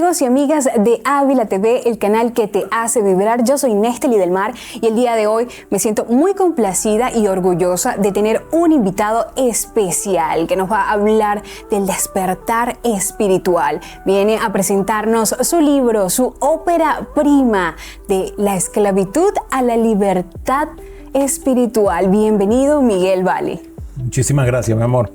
amigos y amigas de Ávila TV, el canal que te hace vibrar. Yo soy Nesteli del Mar y el día de hoy me siento muy complacida y orgullosa de tener un invitado especial que nos va a hablar del despertar espiritual. Viene a presentarnos su libro, su ópera prima, de la esclavitud a la libertad espiritual. Bienvenido, Miguel Valle. Muchísimas gracias, mi amor.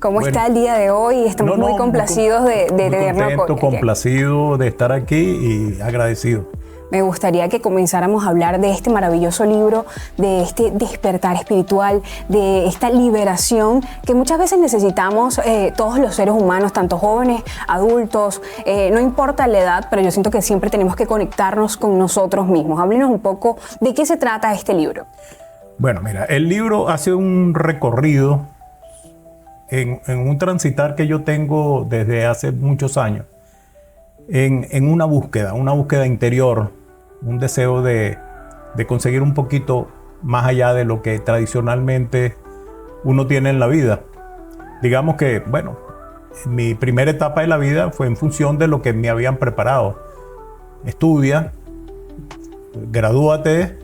¿Cómo está el día de hoy? Estamos muy complacidos de tenerlo. Contento, complacido de estar aquí y agradecido. Me gustaría que comenzáramos a hablar de este maravilloso libro, de este despertar espiritual, de esta liberación que muchas veces necesitamos todos los seres humanos, tanto jóvenes, adultos, no importa la edad, pero yo siento que siempre tenemos que conectarnos con nosotros mismos. Háblenos un poco de qué se trata este libro. Bueno, mira, el libro hace un recorrido en un transitar que yo tengo desde hace muchos años, en una búsqueda interior, un deseo de conseguir un poquito más allá de lo que tradicionalmente uno tiene en la vida. Digamos que, bueno, mi primera etapa de la vida fue en función de lo que me habían preparado. Estudia, gradúate,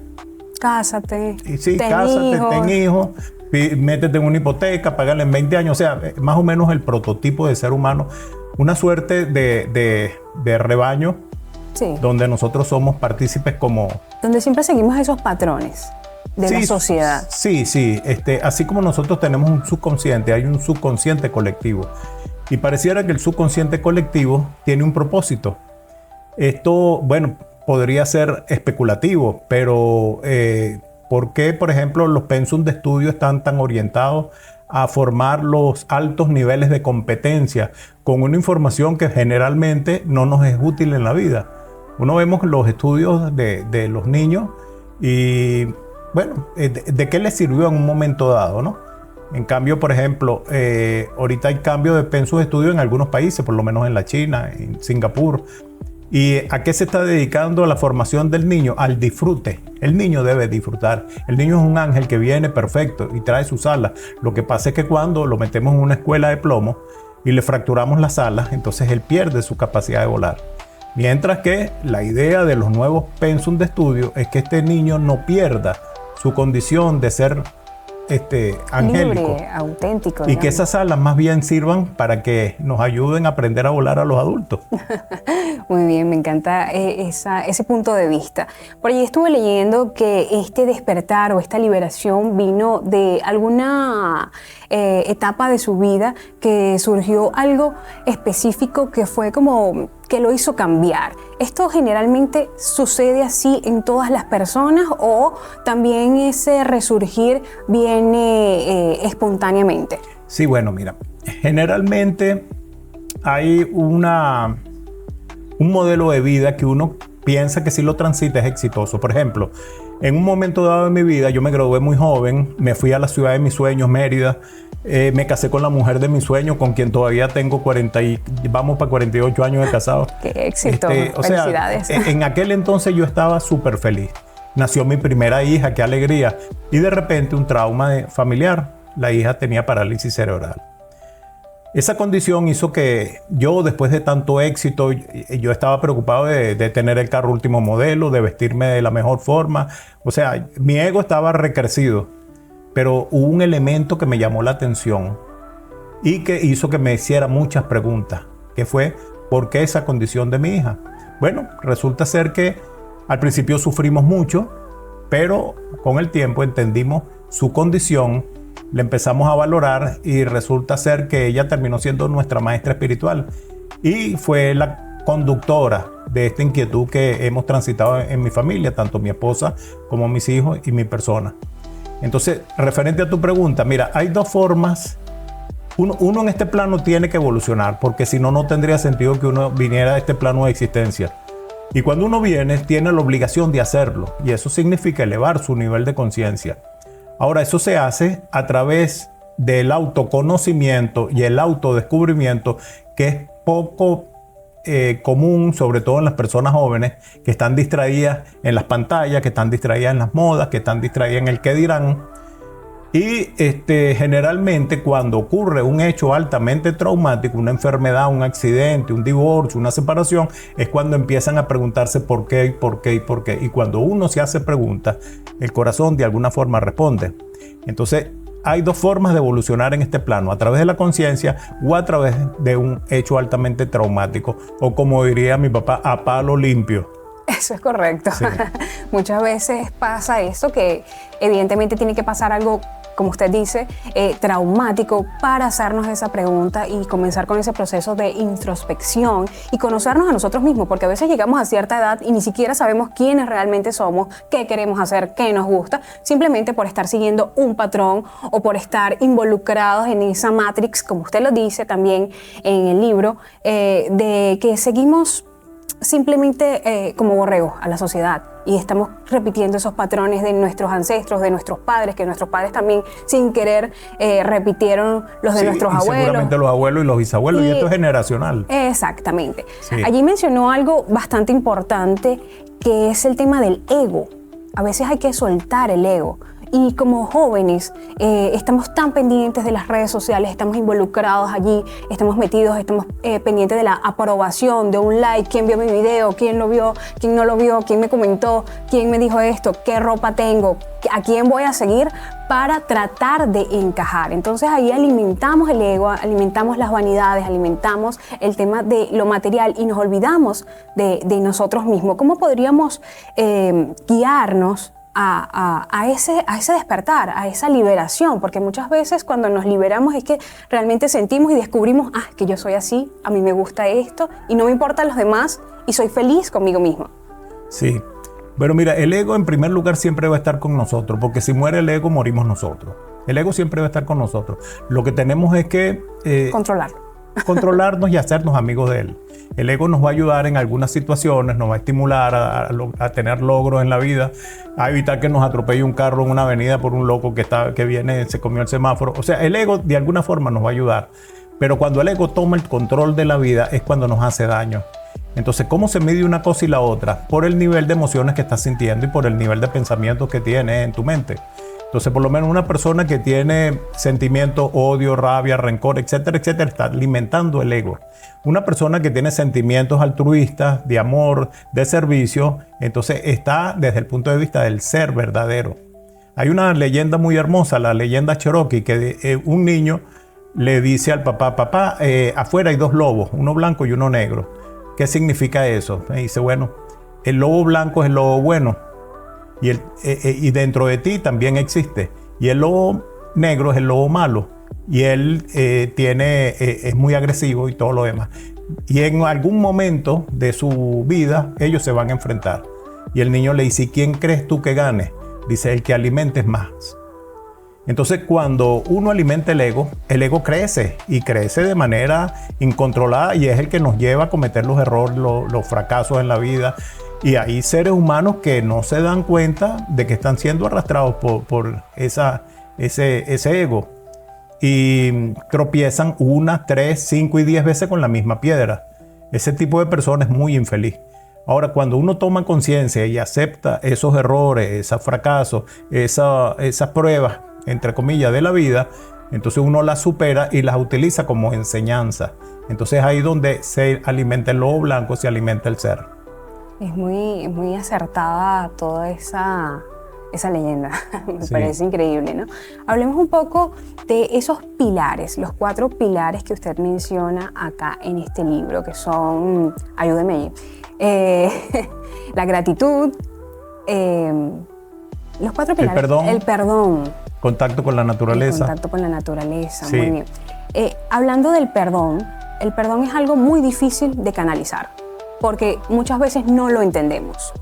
cásate, ten hijos, métete en una hipoteca, pagarle en 20 años, o sea, más o menos el prototipo de ser humano, una suerte de rebaño, sí, donde nosotros somos partícipes como... Donde siempre seguimos esos patrones de la sociedad. Sí, así como nosotros tenemos un subconsciente, hay un subconsciente colectivo, y pareciera que el subconsciente colectivo tiene un propósito. Esto, bueno, podría ser especulativo, pero... ¿por qué, por ejemplo, los pensum de estudio están tan orientados a formar los altos niveles de competencia con una información que generalmente no nos es útil en la vida? Uno vemos los estudios de los niños y, bueno, ¿de qué les sirvió en un momento dado, no? En cambio, por ejemplo, ahorita hay cambio de pensum de estudio en algunos países, por lo menos en la China, en Singapur. ¿Y a qué se está dedicando la formación del niño? Al disfrute. El niño debe disfrutar. El niño es un ángel que viene perfecto y trae sus alas. Lo que pasa es que cuando lo metemos en una escuela de plomo y le fracturamos las alas, entonces él pierde su capacidad de volar. Mientras que la idea de los nuevos pensum de estudio es que este niño no pierda su condición de ser angélico, libre, auténtico, y digamos, que esas alas más bien sirvan para que nos ayuden a aprender a volar a los adultos. Muy bien, me encanta ese punto de vista. Por ahí estuve leyendo que este despertar o esta liberación vino de alguna etapa de su vida, que surgió algo específico que fue como que lo hizo cambiar. ¿Esto generalmente sucede así en todas las personas o también ese resurgir viene espontáneamente? Sí, bueno, mira, generalmente hay un modelo de vida que uno piensa que si lo transita es exitoso. Por ejemplo, en un momento dado de mi vida, yo me gradué muy joven, me fui a la ciudad de mis sueños, Mérida, me casé con la mujer de mis sueños, con quien todavía tengo 48 años de casado. ¡Qué éxito! Felicidades. Sea, en aquel entonces yo estaba súper feliz. Nació mi primera hija, qué alegría. Y de repente un trauma familiar. La hija tenía parálisis cerebral. Esa condición hizo que yo, después de tanto éxito, yo estaba preocupado de tener el carro último modelo, de vestirme de la mejor forma. O sea, mi ego estaba recrecido. Pero hubo un elemento que me llamó la atención y que hizo que me hiciera muchas preguntas, que fue, ¿por qué esa condición de mi hija? Bueno, resulta ser que al principio sufrimos mucho, pero con el tiempo entendimos su condición, le empezamos a valorar y resulta ser que ella terminó siendo nuestra maestra espiritual y fue la conductora de esta inquietud que hemos transitado en mi familia, tanto mi esposa como mis hijos y mi persona. Entonces, referente a tu pregunta, mira, hay dos formas. Uno en este plano tiene que evolucionar, porque si no, no tendría sentido que uno viniera a este plano de existencia. Y cuando uno viene, tiene la obligación de hacerlo, y eso significa elevar su nivel de conciencia. Ahora, eso se hace a través del autoconocimiento y el autodescubrimiento, que es poco común, sobre todo en las personas jóvenes que están distraídas en las pantallas, que están distraídas en las modas, que están distraídas en el qué dirán. Y generalmente cuando ocurre un hecho altamente traumático, una enfermedad, un accidente, un divorcio, una separación, es cuando empiezan a preguntarse por qué, por qué y por qué. Y cuando uno se hace preguntas, el corazón de alguna forma responde. Entonces, hay dos formas de evolucionar en este plano, a través de la conciencia o a través de un hecho altamente traumático, o como diría mi papá, a palo limpio. Eso es correcto. Sí. Muchas veces pasa eso, que evidentemente tiene que pasar algo, como usted dice, traumático para hacernos esa pregunta y comenzar con ese proceso de introspección y conocernos a nosotros mismos, porque a veces llegamos a cierta edad y ni siquiera sabemos quiénes realmente somos, qué queremos hacer, qué nos gusta, simplemente por estar siguiendo un patrón o por estar involucrados en esa matrix, como usted lo dice también en el libro, de que seguimos simplemente como borregos a la sociedad y estamos repitiendo esos patrones de nuestros ancestros, de nuestros padres, que nuestros padres también sin querer repitieron los de nuestros abuelos. Seguramente los abuelos y los bisabuelos, y esto es generacional. Exactamente. Sí. Allí mencionó algo bastante importante, que es el tema del ego. A veces hay que soltar el ego. Y como jóvenes estamos tan pendientes de las redes sociales, estamos involucrados allí, estamos metidos, estamos pendientes de la aprobación, de un like, quién vio mi video, quién lo vio, quién no lo vio, quién me comentó, quién me dijo esto, qué ropa tengo, a quién voy a seguir para tratar de encajar. Entonces ahí alimentamos el ego, alimentamos las vanidades, alimentamos el tema de lo material y nos olvidamos de nosotros mismos. ¿Cómo podríamos guiarnos a ese despertar, a esa liberación? Porque muchas veces cuando nos liberamos es que realmente sentimos y descubrimos, que yo soy así, a mí me gusta esto y no me importan los demás y soy feliz conmigo mismo. Sí, pero mira, el ego en primer lugar siempre va a estar con nosotros, porque si muere el ego, morimos nosotros. El ego siempre va a estar con nosotros. Lo que tenemos es que controlarnos y hacernos amigos de él. El ego nos va a ayudar en algunas situaciones, nos va a estimular a tener logros en la vida, a evitar que nos atropelle un carro en una avenida por un loco que viene, se comió el semáforo. O sea, el ego de alguna forma nos va a ayudar. Pero cuando el ego toma el control de la vida es cuando nos hace daño. Entonces, ¿cómo se mide una cosa y la otra? Por el nivel de emociones que estás sintiendo y por el nivel de pensamientos que tienes en tu mente. Entonces, por lo menos una persona que tiene sentimientos, odio, rabia, rencor, etcétera, etcétera, está alimentando el ego. Una persona que tiene sentimientos altruistas, de amor, de servicio, entonces está desde el punto de vista del ser verdadero. Hay una leyenda muy hermosa, la leyenda Cherokee, que un niño le dice al papá, papá, afuera hay dos lobos, uno blanco y uno negro. ¿Qué significa eso? Me dice, bueno, el lobo blanco es el lobo bueno. Y dentro de ti también existe. Y el lobo negro es el lobo malo. Y él es muy agresivo y todo lo demás. Y en algún momento de su vida, ellos se van a enfrentar. Y el niño le dice, ¿y quién crees tú que gane? Dice, el que alimentes más. Entonces, cuando uno alimenta el ego crece y crece de manera incontrolada y es el que nos lleva a cometer los errores, los fracasos en la vida. Y hay seres humanos que no se dan cuenta de que están siendo arrastrados por ese ego y tropiezan 1, 3, 5 y 10 veces con la misma piedra. Ese tipo de persona es muy infeliz. Ahora, cuando uno toma conciencia y acepta esos errores, esos fracasos, esas pruebas, entre comillas, de la vida, entonces uno las supera y las utiliza como enseñanza. Entonces ahí donde se alimenta el lobo blanco, se alimenta el ser. Es muy acertada toda esa leyenda. Me parece increíble, ¿no? Hablemos un poco de esos pilares, los 4 pilares que usted menciona acá en este libro, que son, ayúdeme ahí, la gratitud, los 4 pilares. El perdón. Contacto con la naturaleza. El contacto con la naturaleza, sí. Muy bien. Hablando del perdón, el perdón es algo muy difícil de canalizar, porque muchas veces no lo entendemos.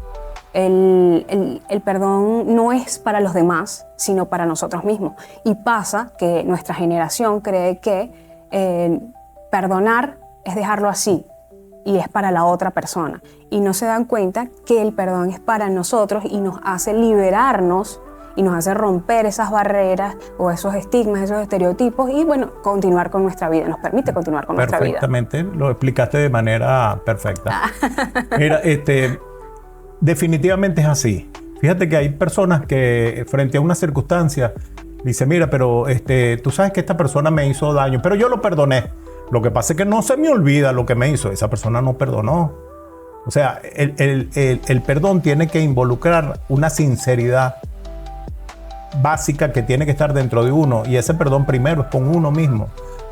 El perdón no es para los demás, sino para nosotros mismos. Y pasa que nuestra generación cree que perdonar es dejarlo así y es para la otra persona. Y no se dan cuenta que el perdón es para nosotros y nos hace liberarnos y nos hace romper esas barreras o esos estigmas, esos estereotipos y, bueno, continuar con nuestra vida. Nos permite continuar con nuestra vida. Perfectamente, lo explicaste de manera perfecta. Mira, definitivamente es así. Fíjate que hay personas que frente a una circunstancia Dice, mira, pero tú sabes que esta persona me hizo daño, pero yo lo perdoné. Lo que pasa es que no se me olvida lo que me hizo. Esa persona no perdonó. O sea, el perdón tiene que involucrar una sinceridad básica que tiene que estar dentro de uno. Y ese perdón primero es con uno mismo.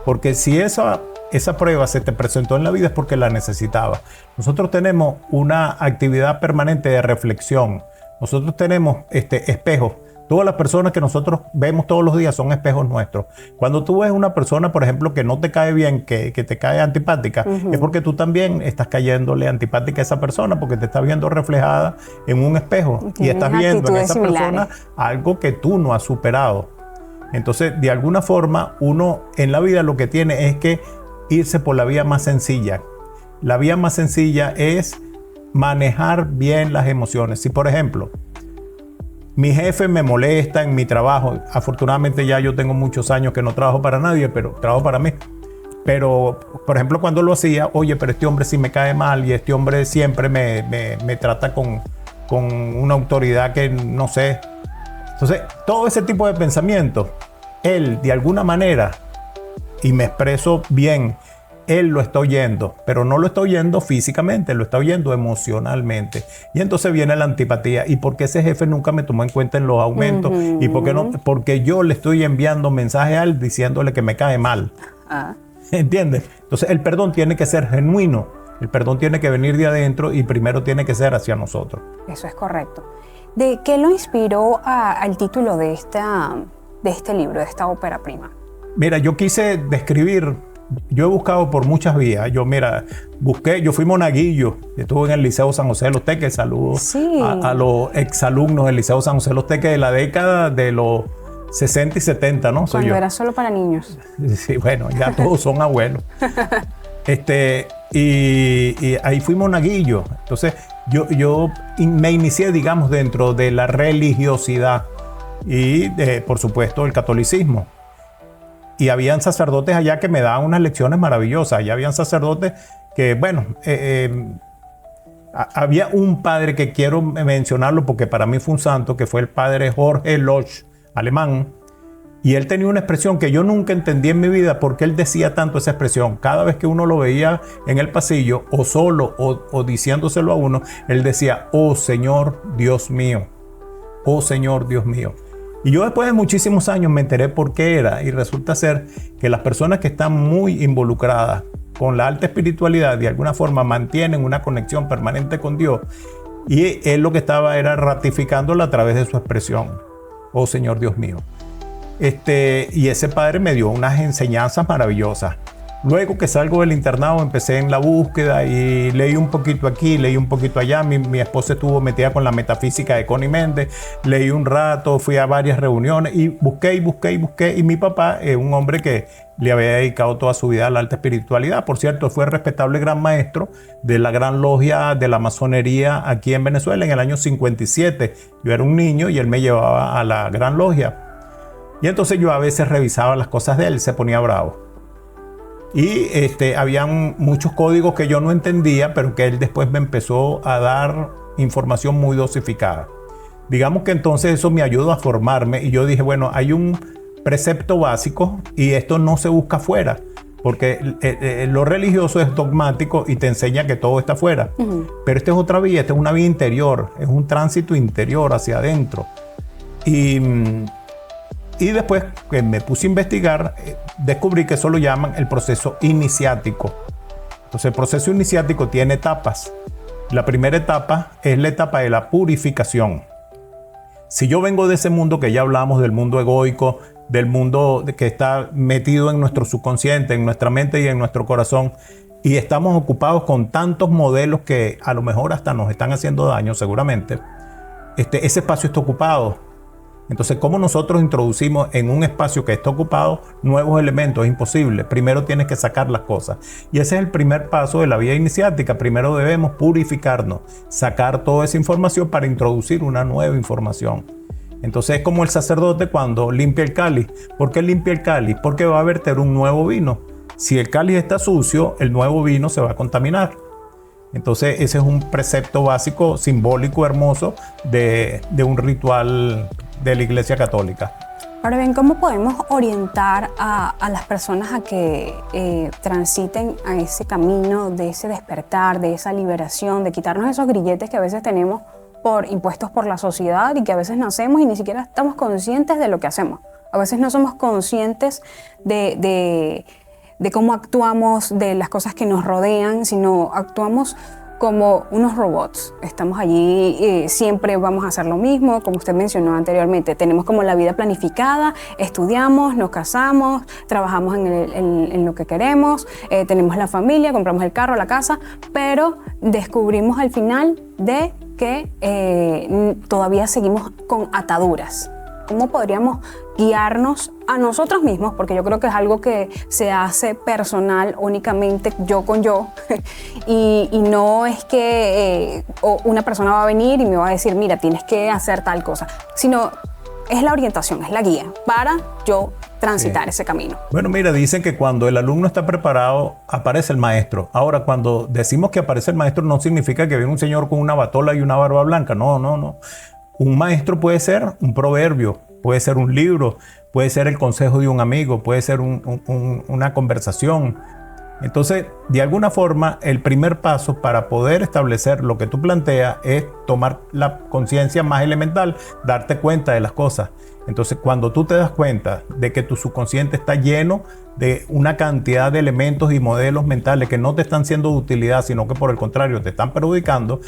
Porque si esa prueba se te presentó en la vida es porque la necesitaba. Nosotros tenemos una actividad permanente de reflexión. Nosotros tenemos espejos. Todas las personas que nosotros vemos todos los días son espejos nuestros. Cuando tú ves una persona, por ejemplo, que no te cae bien, que te cae antipática, es porque tú también estás cayéndole antipática a esa persona, porque te estás viendo reflejada en un espejo y estás viendo en esa persona algo que tú no has superado. Entonces, de alguna forma, uno en la vida lo que tiene es que irse por la vía más sencilla. La vía más sencilla es manejar bien las emociones. Si, por ejemplo, mi jefe me molesta en mi trabajo. Afortunadamente ya yo tengo muchos años que no trabajo para nadie, pero trabajo para mí. Pero, por ejemplo, cuando lo hacía, oye, pero este hombre sí me cae mal y este hombre siempre me trata con una autoridad que no sé. Entonces, todo ese tipo de pensamientos, él de alguna manera, y me expreso bien, él lo está oyendo, pero no lo está oyendo físicamente, lo está oyendo emocionalmente. Y entonces viene la antipatía. ¿Y por qué ese jefe nunca me tomó en cuenta en los aumentos? ¿Y por qué no? Porque yo le estoy enviando mensaje a él diciéndole que me cae mal. ¿Entiendes? Entonces el perdón tiene que ser genuino. El perdón tiene que venir de adentro y primero tiene que ser hacia nosotros. Eso es correcto. ¿De qué lo inspiró al título de este libro, de esta ópera prima? Mira, yo quise describir. Yo he buscado por muchas vías. Yo fui monaguillo. Estuve en el Liceo San José de los Teques. Saludos a los exalumnos del Liceo San José de los Teques de la década de los 60 y 70, ¿no? Cuando era solo para niños. Sí, bueno, ya todos son abuelos. Y ahí fui monaguillo. Entonces, yo me inicié, digamos, dentro de la religiosidad y, por supuesto, el catolicismo. Y habían sacerdotes allá que me daban unas lecciones maravillosas. Allá habían sacerdotes que, bueno, había un padre que quiero mencionarlo porque para mí fue un santo, que fue el padre Jorge Losch, alemán. Y él tenía una expresión que yo nunca entendí en mi vida porque él decía tanto esa expresión. Cada vez que uno lo veía en el pasillo, o solo, o diciéndoselo a uno, él decía, oh Señor Dios mío, oh Señor Dios mío. Y yo después de muchísimos años me enteré por qué era, y resulta ser que las personas que están muy involucradas con la alta espiritualidad de alguna forma mantienen una conexión permanente con Dios, y él lo que estaba era ratificándola a través de su expresión, oh Señor Dios mío. Y ese padre me dio unas enseñanzas maravillosas. Luego que salgo del internado empecé en la búsqueda y leí un poquito aquí, leí un poquito allá. Mi esposa estuvo metida con la metafísica de Connie Méndez. Leí un rato, fui a varias reuniones y busqué. Y mi papá es un hombre que le había dedicado toda su vida a la alta espiritualidad. Por cierto, fue respetable gran maestro de la gran logia de la masonería aquí en Venezuela en el año 57. Yo era un niño y él me llevaba a la gran logia. Y entonces yo a veces revisaba las cosas de él, se ponía bravo. Y habían muchos códigos que yo no entendía, pero que él después me empezó a dar información muy dosificada. Digamos que entonces eso me ayudó a formarme y yo dije, bueno, hay un precepto básico y esto no se busca afuera, porque lo religioso es dogmático y te enseña que todo está afuera. Pero esta es otra vía, esta es una vía interior, es un tránsito interior hacia adentro. Y después que me puse a investigar, descubrí que eso lo llaman el proceso iniciático. Entonces el proceso iniciático tiene etapas. La primera etapa es la etapa de la purificación. Si yo vengo de ese mundo que ya hablamos, del mundo egoico, del mundo que está metido en nuestro subconsciente, en nuestra mente y en nuestro corazón, y estamos ocupados con tantos modelos que a lo mejor hasta nos están haciendo daño seguramente, ese espacio está ocupado. Entonces, ¿cómo nosotros introducimos en un espacio que está ocupado nuevos elementos? Es imposible. Primero tienes que sacar las cosas. Y ese es el primer paso de la vía iniciática. Primero debemos purificarnos, sacar toda esa información para introducir una nueva información. Entonces es como el sacerdote cuando limpia el cáliz. ¿Por qué limpia el cáliz? Porque va a verter un nuevo vino. Si el cáliz está sucio, el nuevo vino se va a contaminar. Entonces ese es un precepto básico, simbólico, hermoso de un ritual de la Iglesia Católica. Ahora bien, ¿cómo podemos orientar a las personas a que transiten a ese camino de ese despertar, de esa liberación, de quitarnos esos grilletes que a veces tenemos impuestos por la sociedad y que a veces nacemos y ni siquiera estamos conscientes de lo que hacemos? A veces no somos conscientes de cómo actuamos, de las cosas que nos rodean, sino actuamos como unos robots. Estamos allí, siempre vamos a hacer lo mismo, como usted mencionó anteriormente. Tenemos como la vida planificada, estudiamos, nos casamos, trabajamos en lo que queremos, tenemos la familia, compramos el carro, la casa, pero descubrimos al final de que todavía seguimos con ataduras. ¿Cómo podríamos guiarnos a nosotros mismos? Porque yo creo que es algo que se hace personal únicamente yo con yo y no es que una persona va a venir y me va a decir, mira, tienes que hacer tal cosa, sino es la orientación, es la guía para yo transitar ese camino. Bueno, mira, dicen que cuando el alumno está preparado, aparece el maestro. Ahora, cuando decimos que aparece el maestro, no significa que viene un señor con una batola y una barba blanca. No, no, no. Un maestro puede ser un proverbio, puede ser un libro, puede ser el consejo de un amigo, puede ser una conversación. Entonces, de alguna forma, el primer paso para poder establecer lo que tú planteas es tomar la conciencia más elemental, darte cuenta de las cosas. Entonces, cuando tú te das cuenta de que tu subconsciente está lleno de una cantidad de elementos y modelos mentales que no te están siendo de utilidad, sino que por el contrario te están perjudicando,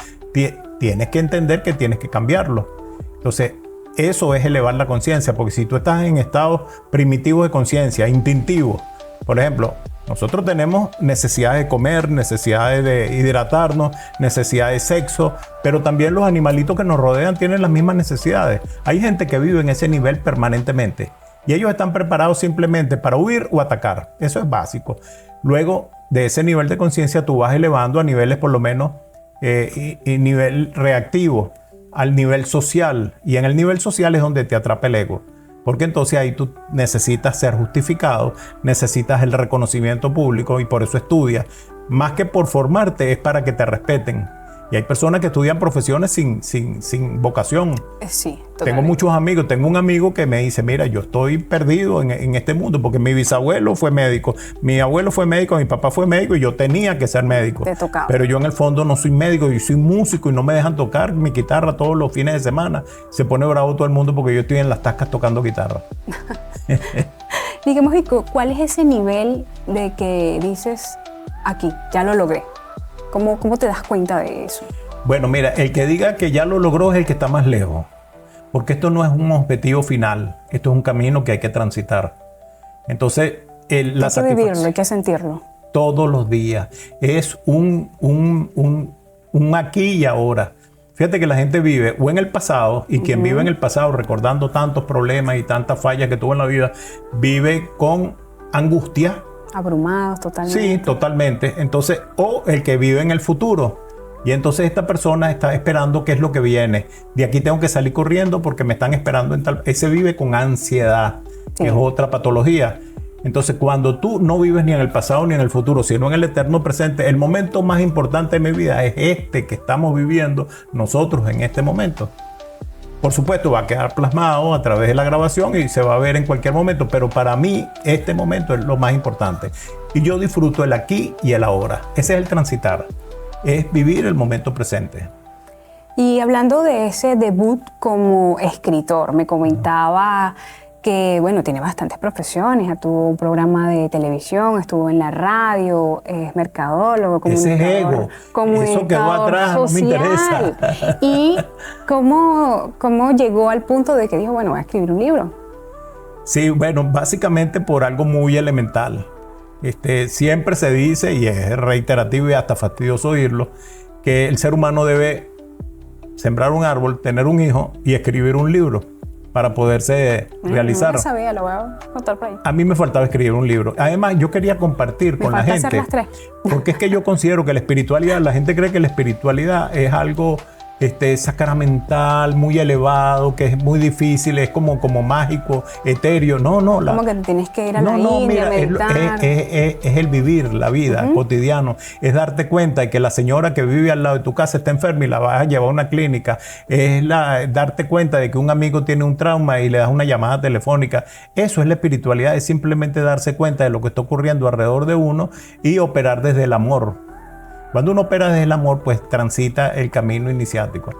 tienes que entender que tienes que cambiarlo. Entonces, eso es elevar la conciencia, porque si tú estás en estados primitivos de conciencia, instintivos, por ejemplo, nosotros tenemos necesidades de comer, necesidades de hidratarnos, necesidades de sexo, pero también los animalitos que nos rodean tienen las mismas necesidades. Hay gente que vive en ese nivel permanentemente y ellos están preparados simplemente para huir o atacar. Eso es básico. Luego de ese nivel de conciencia tú vas elevando a niveles por lo menos y nivel reactivo, al nivel social, y en el nivel social es donde te atrapa el ego. Porque entonces ahí tú necesitas ser justificado, necesitas el reconocimiento público y por eso estudias. Más que por formarte, es para que te respeten. Y hay personas que estudian profesiones sin vocación. Sí, totalmente. Tengo muchos amigos. Tengo un amigo que me dice, mira, yo estoy perdido en este mundo porque mi bisabuelo fue médico, mi abuelo fue médico, mi papá fue médico y yo tenía que ser médico. Te tocaba. Pero yo en el fondo no soy médico, yo soy músico y no me dejan tocar mi guitarra todos los fines de semana. Se pone bravo todo el mundo porque yo estoy en las tascas tocando guitarra. Digamos, ¿cuál es ese nivel de que dices, aquí, ya lo logré? ¿Cómo te das cuenta de eso? Bueno, mira, el que diga que ya lo logró es el que está más lejos. Porque esto no es un objetivo final. Esto es un camino que hay que transitar. Entonces, hay que vivirlo, hay que sentirlo. Todos los días. Es un aquí y ahora. Fíjate que la gente vive o en el pasado, y quien vive en el pasado recordando tantos problemas y tantas fallas que tuvo en la vida, vive con angustia. Abrumados totalmente. Sí, totalmente. Entonces, o el que vive en el futuro. Y entonces esta persona está esperando qué es lo que viene. De aquí tengo que salir corriendo porque me están esperando en tal... Ese vive con ansiedad, que es otra patología. Entonces, cuando tú no vives ni en el pasado ni en el futuro, sino en el eterno presente, el momento más importante de mi vida es este que estamos viviendo nosotros en este momento. Por supuesto, va a quedar plasmado a través de la grabación y se va a ver en cualquier momento, pero para mí este momento es lo más importante. Y yo disfruto el aquí y el ahora. Ese es el transitar, es vivir el momento presente. Y hablando de ese debut como escritor, me comentaba que, bueno, tiene bastantes profesiones. Tuvo un programa de televisión, estuvo en la radio, es mercadólogo, comunicador. Ese es ego. Eso quedó atrás, social. No me interesa. ¿Y cómo llegó al punto de que dijo, bueno, voy a escribir un libro? Sí, bueno, básicamente por algo muy elemental. Siempre se dice, y es reiterativo y hasta fastidioso oírlo, que el ser humano debe sembrar un árbol, tener un hijo y escribir un libro para poderse realizar. No sabía, lo voy a contar por ahí. A mí me faltaba escribir un libro. Además, yo quería compartir con la gente. Hacer las tres. Porque es que yo considero que la espiritualidad, la gente cree que la espiritualidad es algo sacramental, muy elevado, que es muy difícil, es como mágico, etéreo. No. Como que tienes que ir a la India, mira, meditar. Es el vivir la vida cotidiano. Es darte cuenta de que la señora que vive al lado de tu casa está enferma y la vas a llevar a una clínica. Es darte cuenta de que un amigo tiene un trauma y le das una llamada telefónica. Eso es la espiritualidad, es simplemente darse cuenta de lo que está ocurriendo alrededor de uno y operar desde el amor. Cuando uno opera desde el amor, pues transita el camino iniciático.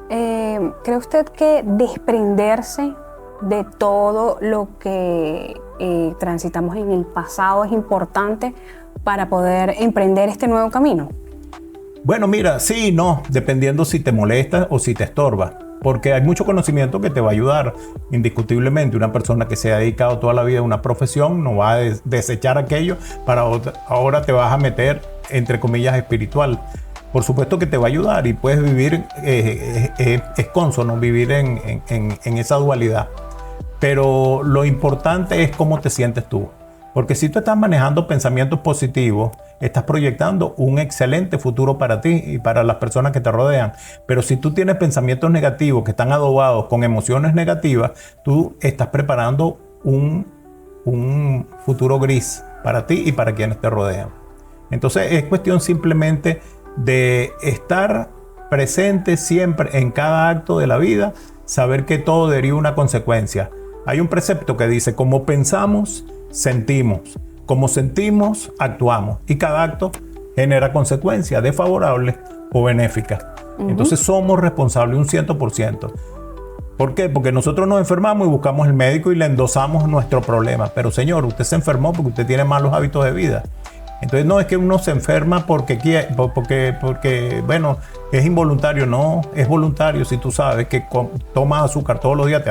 ¿Cree usted que desprenderse de todo lo que transitamos en el pasado es importante para poder emprender este nuevo camino? Bueno, mira, sí y no, dependiendo si te molesta o si te estorba. Porque hay mucho conocimiento que te va a ayudar, indiscutiblemente. Una persona que se ha dedicado toda la vida a una profesión no va a desechar aquello para ahora te vas a meter, entre comillas, espiritual. Por supuesto que te va a ayudar y puedes vivir, es consono vivir en esa dualidad. Pero lo importante es cómo te sientes tú. Porque si tú estás manejando pensamientos positivos, estás proyectando un excelente futuro para ti y para las personas que te rodean. Pero si tú tienes pensamientos negativos que están adobados con emociones negativas, tú estás preparando un futuro gris para ti y para quienes te rodean. Entonces es cuestión simplemente de estar presente siempre en cada acto de la vida, saber que todo deriva una consecuencia. Hay un precepto que dice, como pensamos, sentimos. Como sentimos, actuamos. Y cada acto genera consecuencias desfavorables o benéficas. Entonces somos responsables un 100%. ¿Por qué? Porque nosotros nos enfermamos y buscamos al médico y le endosamos nuestro problema. Pero señor, usted se enfermó porque usted tiene malos hábitos de vida. Entonces no es que uno se enferma porque bueno, es involuntario. No, es voluntario. Si tú sabes que tomas azúcar todos los días, te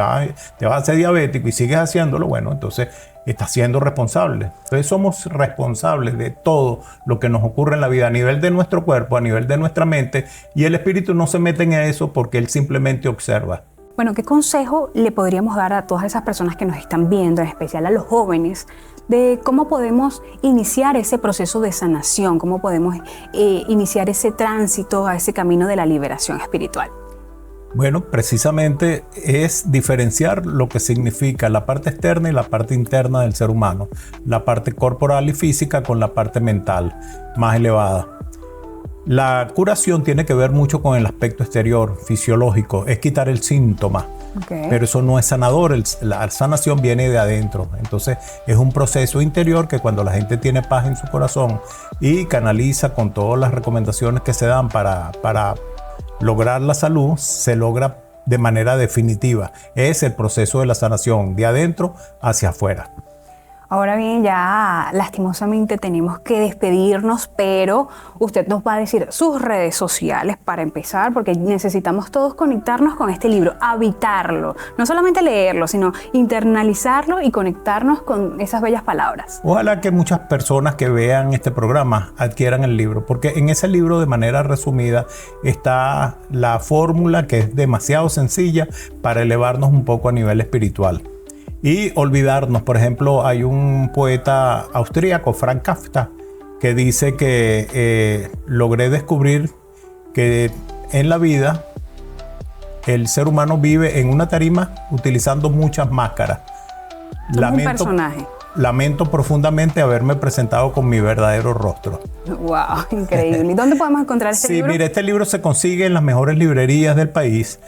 vas a hacer diabético y sigues haciéndolo, bueno, entonces estás siendo responsable. Entonces somos responsables de todo lo que nos ocurre en la vida a nivel de nuestro cuerpo, a nivel de nuestra mente, y el espíritu no se mete en eso porque él simplemente observa. Bueno, ¿qué consejo le podríamos dar a todas esas personas que nos están viendo, en especial a los jóvenes, de cómo podemos iniciar ese proceso de sanación, cómo podemos iniciar ese tránsito a ese camino de la liberación espiritual? Bueno, precisamente es diferenciar lo que significa la parte externa y la parte interna del ser humano, la parte corporal y física con la parte mental más elevada. La curación tiene que ver mucho con el aspecto exterior, fisiológico, es quitar el síntoma. Okay. Pero eso no es sanador, la sanación viene de adentro. Entonces es un proceso interior que cuando la gente tiene paz en su corazón y canaliza con todas las recomendaciones que se dan para lograr la salud, se logra de manera definitiva. Es el proceso de la sanación, de adentro hacia afuera. Ahora bien, ya lastimosamente tenemos que despedirnos, pero usted nos va a decir sus redes sociales para empezar, porque necesitamos todos conectarnos con este libro, habitarlo, no solamente leerlo, sino internalizarlo y conectarnos con esas bellas palabras. Ojalá que muchas personas que vean este programa adquieran el libro, porque en ese libro, de manera resumida, está la fórmula que es demasiado sencilla para elevarnos un poco a nivel espiritual. Y olvidarnos, por ejemplo, hay un poeta austríaco, Franz Kafka, que dice que logré descubrir que en la vida el ser humano vive en una tarima utilizando muchas máscaras. Un personaje. Lamento profundamente haberme presentado con mi verdadero rostro. ¡Wow! Increíble. ¿Y dónde podemos encontrar este libro? Sí, mire, este libro se consigue en las mejores librerías del país.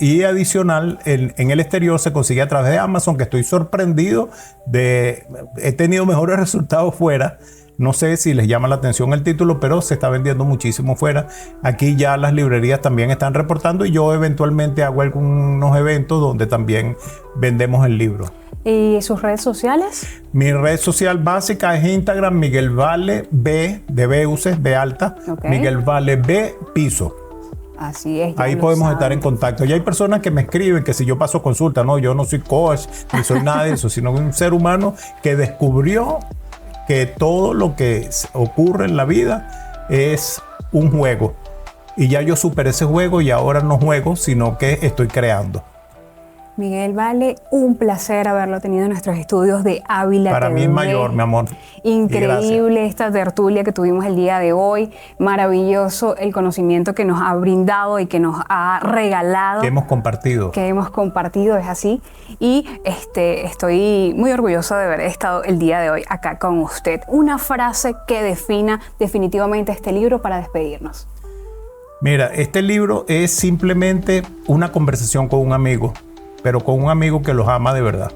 Y adicional, en el exterior se consigue a través de Amazon, que estoy sorprendido he tenido mejores resultados fuera. No sé si les llama la atención el título, pero se está vendiendo muchísimo fuera. Aquí ya las librerías también están reportando y yo eventualmente hago algunos eventos donde también vendemos el libro. ¿Y sus redes sociales? Mi red social básica es Instagram, Miguel Vale B, de Beuces, B alta, okay. Miguel Vale B, piso. Así es. Ahí podemos estar en contacto. Y hay personas que me escriben que si yo paso consulta, no, yo no soy coach, ni soy nada de eso, sino un ser humano que descubrió que todo lo que ocurre en la vida es un juego. Y ya yo superé ese juego y ahora no juego, sino que estoy creando. Miguel Vale, un placer haberlo tenido en nuestros estudios de Ávila Para TV. mí es mayor, mi amor. Increíble esta tertulia que tuvimos el día de hoy. Maravilloso el conocimiento que nos ha brindado y que nos ha regalado. Que hemos compartido. Que hemos compartido, es así. Y estoy muy orgullosa de haber estado el día de hoy acá con usted. Una frase que defina definitivamente este libro para despedirnos. Mira, este libro es simplemente una conversación con un amigo, pero con un amigo que los ama de verdad.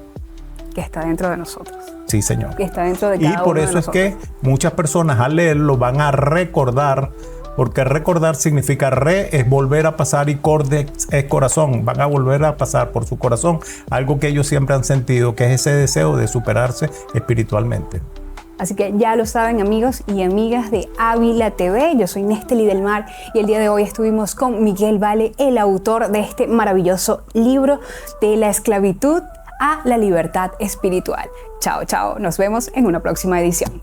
Que está dentro de nosotros. Sí, señor. Que está dentro de cada uno Y por de eso es nosotros. que muchas personas al leerlo van a recordar, porque recordar significa es volver a pasar y cordex es corazón. Van a volver a pasar por su corazón algo que ellos siempre han sentido, que es ese deseo de superarse espiritualmente. Así que ya lo saben, amigos y amigas de Ávila TV. Yo soy Nesteli del Mar y el día de hoy estuvimos con Miguel Vale, el autor de este maravilloso libro de la esclavitud a la libertad espiritual. Chao, chao. Nos vemos en una próxima edición.